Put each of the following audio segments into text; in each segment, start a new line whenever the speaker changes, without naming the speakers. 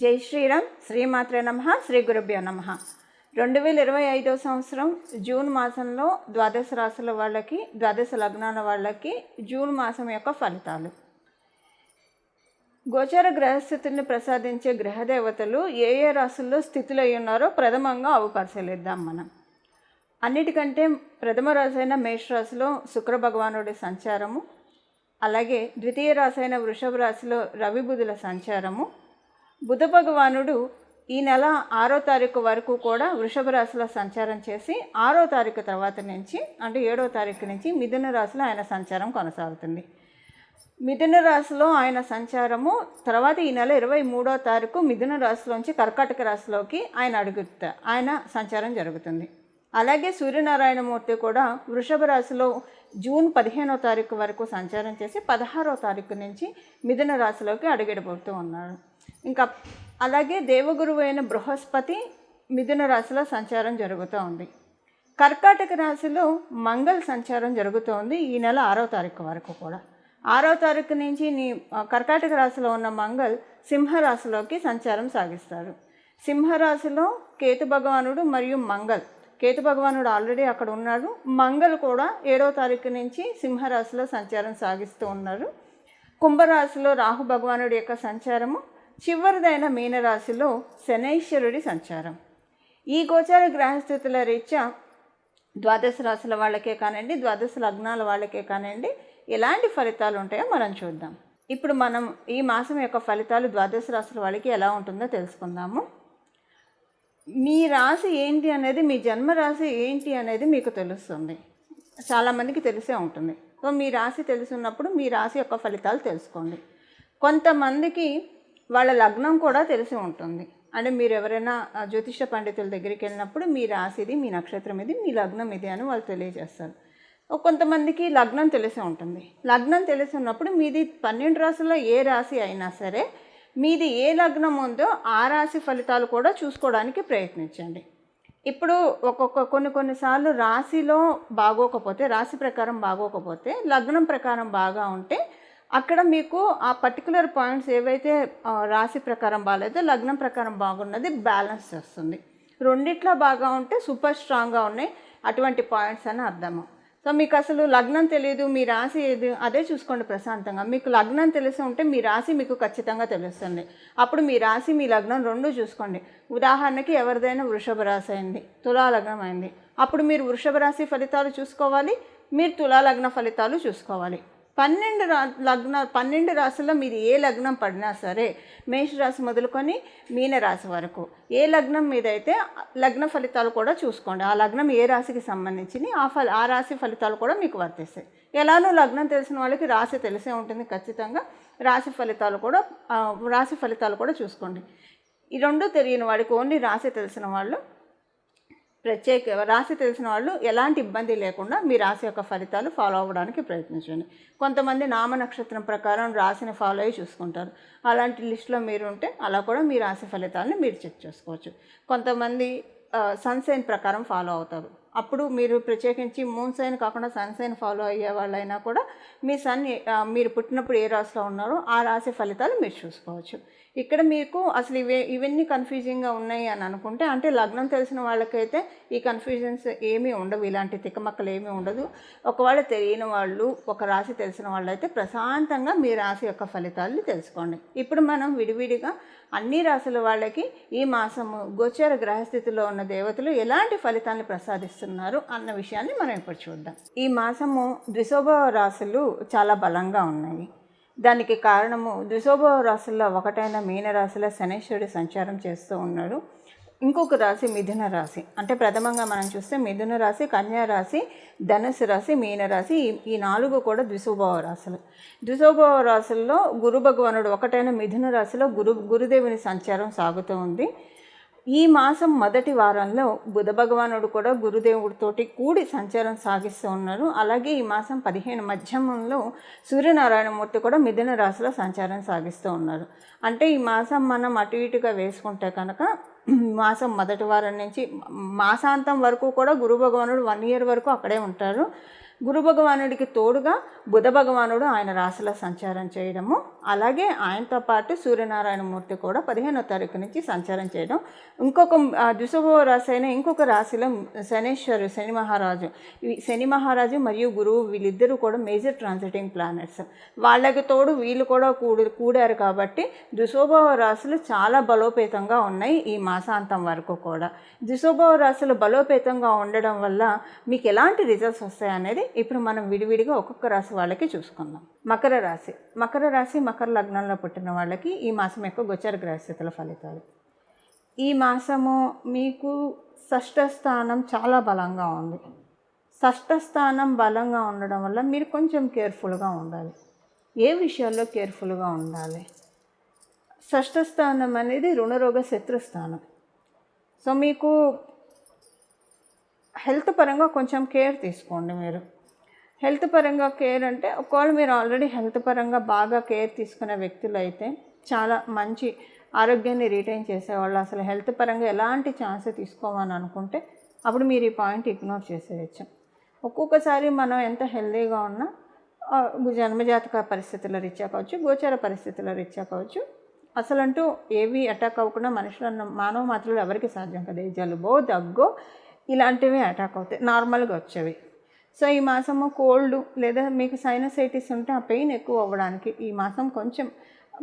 జై శ్రీరామ్. శ్రీమాత్రే నమః. శ్రీ గురుభ్యో నమః. 2025 సంవత్సరం జూన్ మాసంలో ద్వాదశ రాశుల వాళ్ళకి, ద్వాదశ లగ్నాల వాళ్ళకి జూన్ మాసం యొక్క ఫలితాలు. గోచర గ్రహస్థితుల్ని ప్రసాదించే గ్రహదేవతలు ఏ ఏ రాశుల్లో స్థితులై ఉన్నారో ప్రథమంగా అవి పరిశీలిద్దాం మనం. అన్నిటికంటే ప్రథమ రాశి అయిన మేషరాశిలో శుక్ర భగవానుడి సంచారము, అలాగే ద్వితీయ రాశి అయిన వృషభ రాశిలో రవి బుధుల సంచారము. బుధ భగవానుడు ఈ నెల 6వ తారీఖు వరకు కూడా వృషభ రాశిలో సంచారం చేసి 6వ తారీఖు తర్వాత నుంచి అంటే 7వ తారీఖు నుంచి మిథున రాశిలో ఆయన సంచారం కొనసాగుతుంది. మిథున రాశిలో ఆయన సంచారము తర్వాత ఈ నెల 23వ తారీఖు మిథున రాశిలోంచి కర్కాటక రాశిలోకి ఆయన సంచారం జరుగుతుంది. అలాగే సూర్యనారాయణమూర్తి కూడా వృషభ రాశిలో జూన్ 15వ తారీఖు వరకు సంచారం చేసి 16వ తారీఖు నుంచి మిథున రాశిలోకి అడుగుపెడుతూ ఉన్నాడు. ఇంకా అలాగే దేవగురువు అయిన బృహస్పతి మిథున రాశిలో సంచారం జరుగుతూ ఉంది. కర్కాటక రాశిలో మంగళ సంచారం జరుగుతోంది ఈ నెల 6వ తారీఖు వరకు కూడా. 6వ తారీఖు నుంచి కర్కాటక రాశిలో ఉన్న మంగళ సింహరాశిలోకి సంచారం సాగిస్తారు. సింహరాశిలో కేతు భగవానుడు మరియు కేతు భగవానుడు ఆల్రెడీ అక్కడ ఉన్నాడు. మంగళ కూడా 7వ తారీఖు నుంచి సింహరాశిలో సంచారం సాగిస్తూ ఉన్నారు. కుంభరాశిలో రాహు భగవానుడి యొక్క సంచారము, చివరిదైన మీనరాశిలో శనైశ్వరుడి సంచారం. ఈ గోచార గ్రహస్థితుల రీత్యా ద్వాదశ రాశుల వాళ్ళకే కానివ్వండి, ద్వాదశ లగ్నాల వాళ్ళకే కానివ్వండి ఎలాంటి ఫలితాలు ఉంటాయో మనం చూద్దాం. ఇప్పుడు మనం ఈ మాసం యొక్క ఫలితాలు ద్వాదశ రాశుల వాళ్ళకి ఎలా ఉంటుందో తెలుసుకుందాము. మీ రాశి ఏంటి అనేది, మీ జన్మరాశి ఏంటి అనేది మీకు తెలుస్తుంది. చాలామందికి తెలిసే ఉంటుంది. సో మీ రాశి తెలుసున్నప్పుడు మీ రాశి యొక్క ఫలితాలు తెలుసుకోండి. కొంతమందికి వాళ్ళ లగ్నం కూడా తెలిసి ఉంటుంది. అంటే మీరు ఎవరైనా జ్యోతిష పండితుల దగ్గరికి వెళ్ళినప్పుడు మీ రాశి ఇది, మీ నక్షత్రం ఇది, మీ లగ్నం ఇది అని వాళ్ళు తెలియజేస్తారు. కొంతమందికి లగ్నం తెలిసి ఉంటుంది. లగ్నం తెలిసి ఉన్నప్పుడు మీది 12 రాశుల్లో ఏ రాశి అయినా సరే మీది ఏ లగ్నం ఉందో ఆ రాశి ఫలితాలు కూడా చూసుకోవడానికి ప్రయత్నించండి. ఇప్పుడు కొన్నిసార్లు రాశిలో బాగోకపోతే, రాశి ప్రకారం బాగోకపోతే లగ్నం ప్రకారం బాగా ఉంటే అక్కడ మీకు ఆ పర్టికులర్ పాయింట్స్ ఏవైతే రాశి ప్రకారం బాగాలేదో లగ్నం ప్రకారం బాగున్నది బ్యాలెన్స్ చేస్తుంది. రెండిట్లో బాగా ఉంటే సూపర్ స్ట్రాంగ్గా ఉన్నాయి అటువంటి పాయింట్స్ అని అర్థము. సో మీకు అసలు లగ్నం తెలియదు, మీ రాశి ఏది అదే చూసుకోండి ప్రశాంతంగా. మీకు లగ్నం తెలిసి ఉంటే మీ రాశి మీకు ఖచ్చితంగా తెలుస్తుంది. అప్పుడు మీ రాశి మీ లగ్నం రెండు చూసుకోండి. ఉదాహరణకి ఎవరిదైనా వృషభ రాశి అయింది, తులా లగ్నం అయింది, అప్పుడు మీరు వృషభ రాశి ఫలితాలు చూసుకోవాలి, మీరు తులా లగ్న ఫలితాలు చూసుకోవాలి. 12 రాశుల్లో మీరు ఏ లగ్నం పడినా సరే, మేషరాశి మొదలుకొని మీనరాశి వరకు ఏ లగ్నం మీద అయితే లగ్న ఫలితాలు కూడా చూసుకోండి. ఆ లగ్నం ఏ రాశికి సంబంధించి ఆ రాశి ఫలితాలు కూడా మీకు వర్తిస్తాయి. ఎలానో లగ్నం తెలిసిన వాళ్ళకి రాశి తెలిసే ఉంటుంది ఖచ్చితంగా. రాశి ఫలితాలు కూడా చూసుకోండి. ఈ రెండు తెలియని వాడికి ఓన్లీ రాశి తెలిసిన వాళ్ళు రాశి తెలిసిన వాళ్ళు ఎలాంటి ఇబ్బంది లేకుండా మీ రాశి యొక్క ఫలితాలు ఫాలో అవ్వడానికి ప్రయత్నించండి. కొంతమంది నామ నక్షత్రం ప్రకారం రాశిని ఫాలో అయ్యి చూసుకుంటారు. అలాంటి లిస్టులో మీరు ఉంటే అలా కూడా మీ రాశి ఫలితాలను మీరు చెక్ చేసుకోవచ్చు. కొంతమంది సన్సైన్ ప్రకారం ఫాలో అవుతారు. అప్పుడు మీరు ప్రత్యేకించి మూన్ సైన్ కాకుండా సన్సైన్ ఫాలో అయ్యే వాళ్ళైనా కూడా మీ మీరు పుట్టినప్పుడు ఏ రాశిలో ఉన్నారో ఆ రాశి ఫలితాలు మీరు చూసుకోవచ్చు. ఇక్కడ మీకు అసలు ఇవన్నీ కన్ఫ్యూజింగ్గా ఉన్నాయి అని అనుకుంటే, అంటే లగ్నం తెలిసిన వాళ్ళకైతే ఈ కన్ఫ్యూజన్స్ ఏమీ ఉండవు, ఇలాంటి తిక్కమక్కలు ఏమీ ఉండదు. ఒకవేళ తెలియని వాళ్ళు, ఒక రాశి తెలిసిన వాళ్ళు అయితే ప్రశాంతంగా మీ రాశి యొక్క ఫలితాలను తెలుసుకోండి. ఇప్పుడు మనం విడివిడిగా అన్ని రాశుల వాళ్ళకి ఈ మాసము గోచర గ్రహస్థితిలో ఉన్న దేవతలు ఎలాంటి ఫలితాలను ప్రసాదిస్తున్నారు అన్న విషయాన్ని మనం ఇప్పుడు చూద్దాం. ఈ మాసము ద్విశోభ రాశులు చాలా బలంగా ఉన్నాయి. దానికి కారణము ద్విశోభ రాశుల్లో ఒకటైన మీనరాశిలో శనైశ్వరుడు సంచారం చేస్తూ ఉన్నాడు. ఇంకొక రాశి మిథున రాశి. అంటే ప్రథమంగా మనం చూస్తే మిథున రాశి, కన్యా రాశి, ధనుసు రాశి, మీనరాశి ఈ 4 కూడా ద్విశోభ రాశులు. ద్విశోభ రాశుల్లో గురు భగవానుడు ఒకటైన మిథున రాశిలో గురుదేవుని సంచారం సాగుతూ ఉంది. ఈ మాసం మొదటి వారంలో బుధ భగవానుడు కూడా గురుదేవుడితోటి కూడి సంచారం సాగిస్తూ ఉన్నారు. అలాగే ఈ మాసం 15 మధ్యమంలో సూర్యనారాయణమూర్తి కూడా మిథున రాశిలో సంచారం సాగిస్తూ ఉన్నారు. అంటే ఈ మాసం మనం అటు ఇటుగా వేసుకుంటే కనుక మాసం మొదటి వారం నుంచి మాసాంతం వరకు కూడా గురు భగవానుడు 1 year వరకు అక్కడే ఉంటారు. గురు భగవానుడికి తోడుగా బుధ భగవానుడు ఆయన రాశిలో సంచారం చేయడము, అలాగే ఆయనతో పాటు సూర్యనారాయణ మూర్తి కూడా 15వ తారీఖు నుంచి సంచారం చేయడం, ఇంకొక ద్విశుభ రాశి అయిన ఇంకొక రాశిలో శనేశ్వరు శని మహారాజు మరియు గురువు వీళ్ళిద్దరూ కూడా మేజర్ ట్రాన్సిటింగ్ ప్లానెట్స్. వాళ్ళకి తోడు వీళ్ళు కూడా కూడారు కాబట్టి ద్విశుభ రాశులు చాలా బలోపేతంగా ఉన్నాయి ఈ మాసాంతం వరకు కూడా. ద్విశుభ రాశులు బలోపేతంగా ఉండడం వల్ల మీకు ఎలాంటి రిజల్ట్స్ వస్తాయి అనేది ఇప్పుడు మనం విడివిడిగా ఒక్కొక్క రాశి వాళ్ళకి చూసుకుందాం. మకర రాశి మకర లగ్నంలో పుట్టిన వాళ్ళకి ఈ మాసం యొక్క గోచర గ్రహస్థితుల ఫలితాలు. ఈ మాసము మీకు షష్ఠ స్థానం చాలా బలంగా ఉంది. షష్ఠ స్థానం బలంగా ఉండడం వల్ల మీరు కొంచెం కేర్ఫుల్గా ఉండాలి. ఏ విషయాల్లో కేర్ఫుల్గా ఉండాలి? షష్ఠ స్థానం అనేది రుణరోగ శత్రుస్థానం. సో మీకు హెల్త్ పరంగా కొంచెం కేర్ తీసుకోండి. మీరు హెల్త్ పరంగా కేర్ అంటే ఒకవేళ మీరు ఆల్రెడీ హెల్త్ పరంగా బాగా కేర్ తీసుకునే వ్యక్తులు అయితే చాలా మంచి ఆరోగ్యాన్ని రిటైన్ చేసేవాళ్ళు, అసలు హెల్త్ పరంగా ఎలాంటి ఛాన్స్ తీసుకోమని అనుకుంటే అప్పుడు మీరు ఈ పాయింట్ ఇగ్నోర్ చేసేయచ్చు. ఒక్కొక్కసారి మనం ఎంత హెల్తీగా ఉన్నా జన్మజాతక పరిస్థితుల రీత్యా కావచ్చు, గోచర పరిస్థితుల రీత్యా కావచ్చు, అసలంటూ ఏవి అటాక్ అవ్వకుండా మానవ మాత్రలు ఎవరికి సాధ్యం కదా. జలుబో దగ్గో ఇలాంటివి అటాక్ అవుతాయి, నార్మల్గా వచ్చేవి. సో ఈ మాసము కోల్డ్ లేదా మీకు సైనసైటిస్ ఉంటే ఆ పెయిన్ ఎక్కువ అవ్వడానికి ఈ మాసం కొంచెం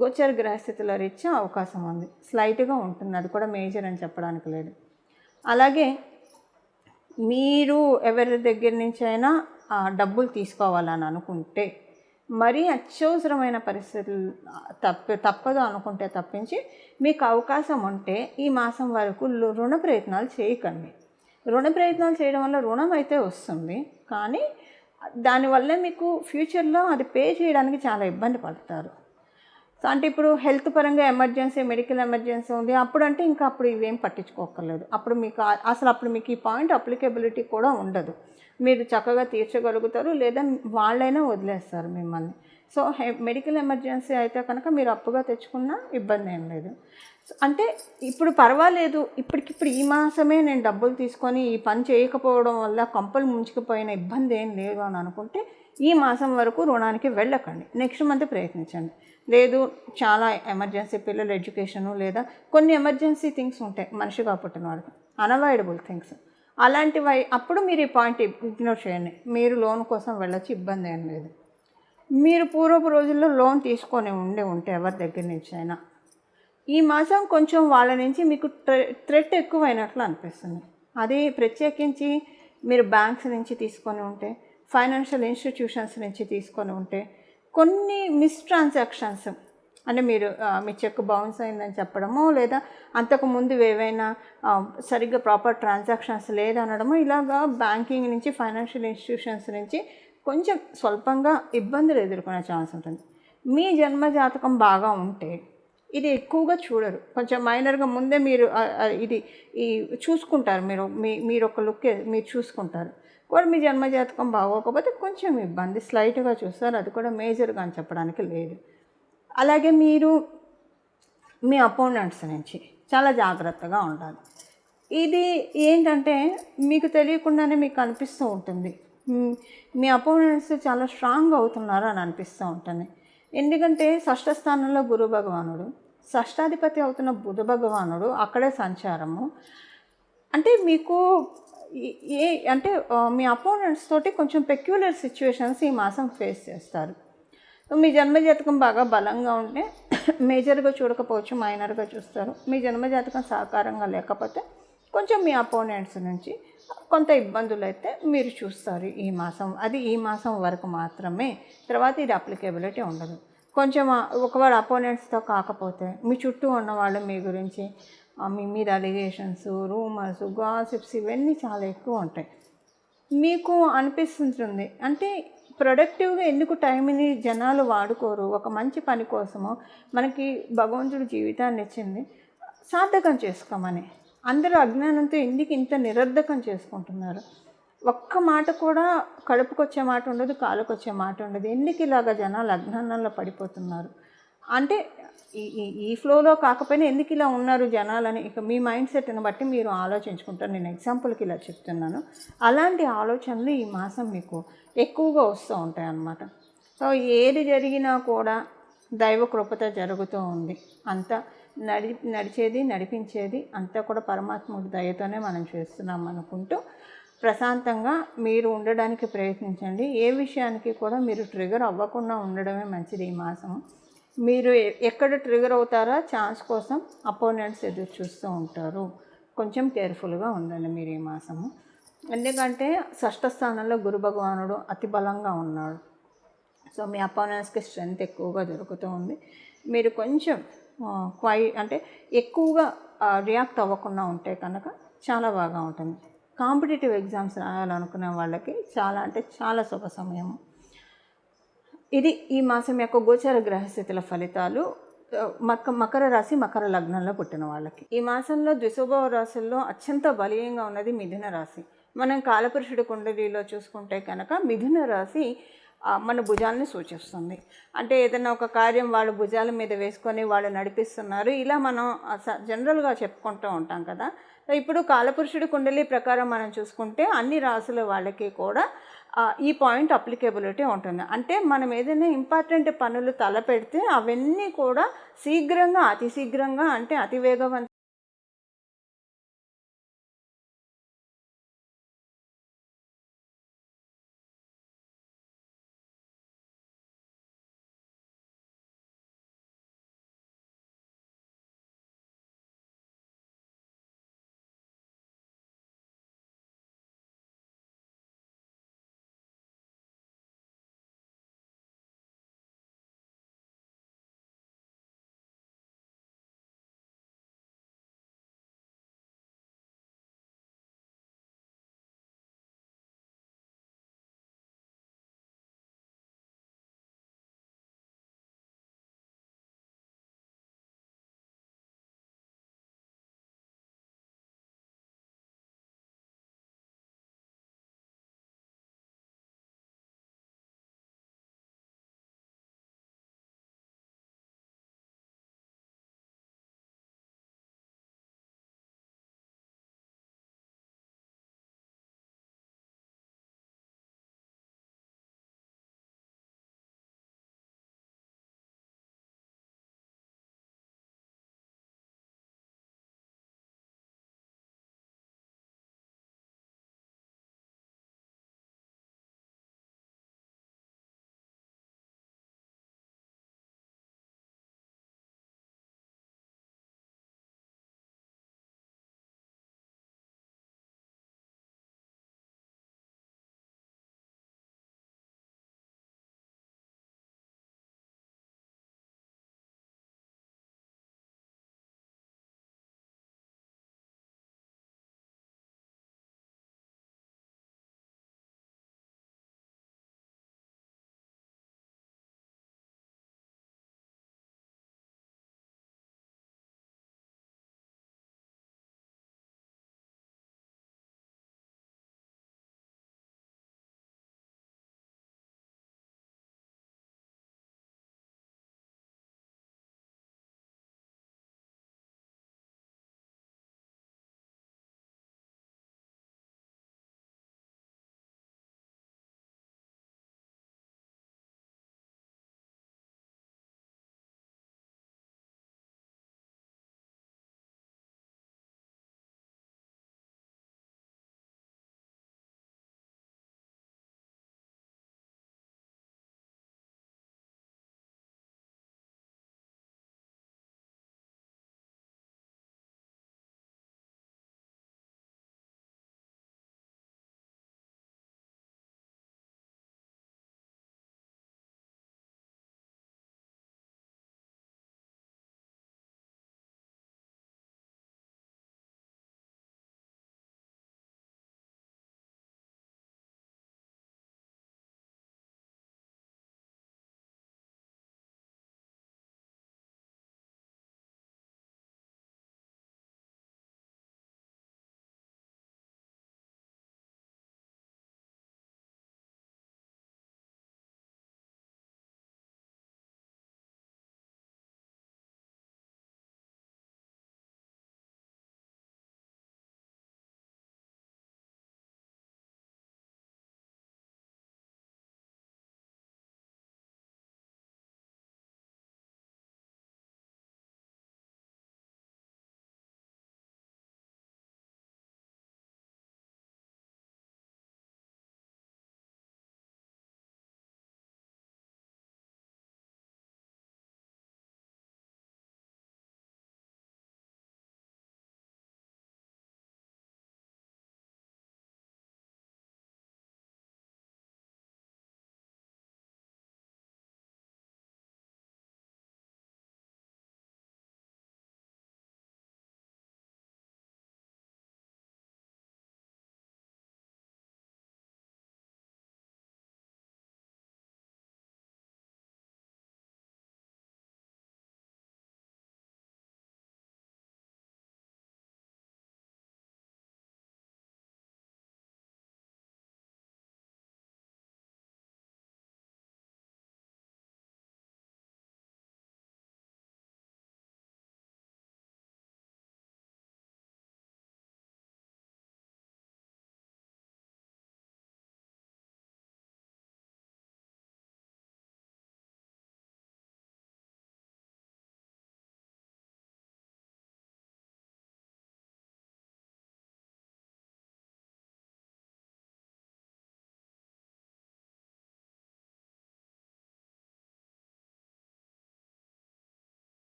గోచర గ్రహస్థితుల రీత్యా అవకాశం ఉంది. స్లైట్గా ఉంటుంది, అది కూడా మేజర్ అని చెప్పడానికి లేదు. అలాగే మీరు ఎవరి దగ్గర నుంచి అయినా డబ్బులు తీసుకోవాలని అనుకుంటే మరీ అత్యవసరమైన పరిస్థితులు తప్పదు అనుకుంటే తప్పించి మీకు అవకాశం ఉంటే ఈ మాసం వరకు రుణ ప్రయత్నాలు చేయకండి. రుణ ప్రయత్నాలు చేయడం వల్ల రుణం అయితే వస్తుంది, కానీ దానివల్ల మీకు ఫ్యూచర్లో అది పే చేయడానికి చాలా ఇబ్బంది పడతారు. సో అంటే ఇప్పుడు హెల్త్ పరంగా ఎమర్జెన్సీ, మెడికల్ ఎమర్జెన్సీ ఉంది అప్పుడు ఇంకా అప్పుడు ఇవేం పట్టించుకోకర్లేదు. అప్పుడు మీకు ఈ పాయింట్ అప్లికేబిలిటీ కూడా ఉండదు. మీరు చక్కగా తీర్చగలుగుతారు, లేదా వాళ్ళైనా వదిలేస్తారు మిమ్మల్ని. సో మెడికల్ ఎమర్జెన్సీ అయితే కనుక మీరు అప్పుగా తెచ్చుకున్నా ఇబ్బంది ఏం లేదు. అంటే ఇప్పుడు పర్వాలేదు, ఇప్పటికిప్పుడు ఈ మాసమే నేను డబ్బులు తీసుకొని ఈ పని చేయకపోవడం వల్ల కొంపలు ముంచుకుపోయిన ఇబ్బంది ఏం లేదు అని అనుకుంటే ఈ మాసం వరకు రుణానికి వెళ్ళకండి. నెక్స్ట్ మంత్ ప్రయత్నించండి. లేదు చాలా ఎమర్జెన్సీ, పిల్లల ఎడ్యుకేషను లేదా కొన్ని ఎమర్జెన్సీ థింగ్స్ ఉంటాయి మనిషిగా పుట్టిన వాళ్ళకి, అన్అవాయిడబుల్ థింగ్స్, అలాంటివి అప్పుడు మీరు ఈ పాయింట్ ఇగ్నోర్ చేయండి. మీరు లోన్ కోసం వెళ్ళొచ్చు, ఇబ్బంది ఏం లేదు. మీరు పూర్వపు రోజుల్లో లోన్ తీసుకొని ఉంటే ఎవరి దగ్గర నుంచి అయినా ఈ మాసం కొంచెం వాళ్ళ నుంచి మీకు థ్రెట్ ఎక్కువైనట్లు అనిపిస్తుంది. అది ప్రత్యేకించి మీరు బ్యాంక్స్ నుంచి తీసుకొని ఉంటే, ఫైనాన్షియల్ ఇన్స్టిట్యూషన్స్ నుంచి తీసుకొని ఉంటే, కొన్ని మిస్ ట్రాన్సాక్షన్స్ అంటే మీరు మీ చెక్ బౌన్స్ అయిందని చెప్పడము, లేదా అంతకుముందు ఏవైనా సరిగ్గా ప్రాపర్ ట్రాన్సాక్షన్స్ లేదనడము, ఇలాగా బ్యాంకింగ్ నుంచి, ఫైనాన్షియల్ ఇన్స్టిట్యూషన్స్ నుంచి కొంచెం స్వల్పంగా ఇబ్బందులు ఎదుర్కొనే ఛాన్స్ ఉంటుంది. మీ జన్మజాతకం బాగా ఉంటే ఇది ఎక్కువగా చూడరు, కొంచెం మైనర్గా ముందే మీరు చూసుకుంటారు. మీరు ఒక లుక్ మీరు చూసుకుంటారు. కూడా మీ జన్మజాతకం బాగోకపోతే కొంచెం ఇబ్బంది స్లైట్గా చూస్తారు, అది కూడా మేజర్గా అని చెప్పడానికి లేదు. అలాగే మీరు మీ అపోనెంట్స్ నుంచి చాలా జాగ్రత్తగా ఉండాలి. ఇది ఏంటంటే మీకు తెలియకుండానే మీకు అనిపిస్తూ ఉంటుంది, మీ అపోనెంట్స్ చాలా స్ట్రాంగ్ అవుతున్నారు అని అనిపిస్తూ ఉంటుంది. ఎందుకంటే షష్ఠ స్థానంలో గురు భగవానుడు, షష్ఠాధిపతి అవుతున్న బుధ భగవానుడు అక్కడే సంచారము. అంటే మీకు అంటే మీ అపోనెంట్స్ తోటి కొంచెం పెక్యులర్ సిచ్యువేషన్స్ ఈ మాసం ఫేస్ చేస్తారు. మీ జన్మజాతకం బాగా బలంగా ఉంటే మేజర్గా చూడకపోవచ్చు, మైనర్గా చూస్తారు. మీ జన్మజాతకం సహకారంగా లేకపోతే కొంచెం మీ అపోనెంట్స్ నుంచి కొంత ఇబ్బందులు అయితే మీరు చూస్తారు ఈ మాసం. అది ఈ మాసం వరకు మాత్రమే, తర్వాత ఇది అప్లికేబిలిటీ ఉండదు. కొంచెం ఒకవేళ అపోనెంట్స్తో కాకపోతే మీ చుట్టూ ఉన్నవాళ్ళు మీ గురించి మీ మీద అలిగేషన్స్, రూమర్స్, గాసిప్స్ ఇవన్నీ చాలా ఎక్కువ ఉంటాయి. మీకు అనిపిస్తుంటుంది అంటే ప్రొడక్టివ్గా ఎందుకు టైంని జనాలు వాడుకోరు, ఒక మంచి పని కోసము మనకి భగవంతుడు జీవితాన్ని ఇచ్చింది సార్థకం చేసుకోమని. అందరూ అజ్ఞానంతో ఎందుకు ఇంత నిరర్ధకం చేసుకుంటున్నారు? ఒక్క మాట కూడా కడుపుకొచ్చే మాట ఉండదు, కాలుకొచ్చే మాట ఉండదు. ఎందుకు ఇలాగ జనాలు అజ్ఞానంలో పడిపోతున్నారు అంటే ఈ ఈ ఈ ఫ్లోలో కాకపోయినా ఎందుకు ఇలా ఉన్నారు జనాలని ఇక మీ మైండ్ సెట్ని బట్టి మీరు ఆలోచించుకుంటారు. నేను ఎగ్జాంపుల్కి ఇలా చెప్తున్నాను. అలాంటి ఆలోచనలు ఈ మాసం మీకు ఎక్కువగా వస్తూ ఉంటాయి అన్నమాట. సో ఏది జరిగినా కూడా దైవ కృపతో జరుగుతూ ఉంది. అంతా నడిచేది నడిపించేది అంతా కూడా పరమాత్ముడి దయతోనే మనం చేస్తున్నాం అనుకుంటూ ప్రశాంతంగా మీరు ఉండడానికి ప్రయత్నించండి. ఏ విషయానికి కూడా మీరు ట్రిగర్ అవ్వకుండా ఉండడమే మంచిది. ఈ మాసం మీరు ఎక్కడ ట్రిగర్ అవుతారో ఛాన్స్ కోసం అపోనెంట్స్ ఎదురు చూస్తూ ఉంటారు. కొంచెం కేర్ఫుల్గా ఉండండి మీరు ఈ మాసము. ఎందుకంటే షష్ఠ స్థానంలో గురు భగవానుడు అతి బలంగా ఉన్నాడు. సో మీ అపోనెంట్స్కి స్ట్రెంగ్త్ ఎక్కువగా దొరుకుతూ ఉంది. మీరు కొంచెం అంటే ఎక్కువగా రియాక్ట్ అవ్వకుండా ఉంటే కనుక చాలా బాగా ఉంటుంది. కాంపిటేటివ్ ఎగ్జామ్స్ రాయాలనుకునే వాళ్ళకి చాలా అంటే చాలా శుభ సమయము. ఇది ఈ మాసం యొక్క గోచర గ్రహస్థితుల ఫలితాలు. మకర రాశి మకర లగ్నంలో పుట్టిన వాళ్ళకి ఈ మాసంలో ద్విశుభ రాశుల్లో అత్యంత బలీయంగా ఉన్నది మిథున రాశి. మనం కాలపురుషుడి కుండలిలో చూసుకుంటే కనుక మిథున రాశి మన భుజాలని సూచిస్తుంది. అంటే ఏదైనా ఒక కార్యం వాళ్ళు భుజాల మీద వేసుకొని వాళ్ళు నడిపిస్తున్నారు, ఇలా మనం జనరల్గా చెప్పుకుంటూ ఉంటాం కదా. ఇప్పుడు కాలపురుషుడి కుండలి ప్రకారం మనం చూసుకుంటే అన్ని రాసుల వాళ్ళకి కూడా ఈ పాయింట్ అప్లికేబిలిటీ ఉంటుంది. అంటే మనం ఏదైనా ఇంపార్టెంట్ పనులు తలపెడితే అవన్నీ కూడా శీఘ్రంగా అతి శీఘ్రంగా అంటే అతి వేగవంతంగా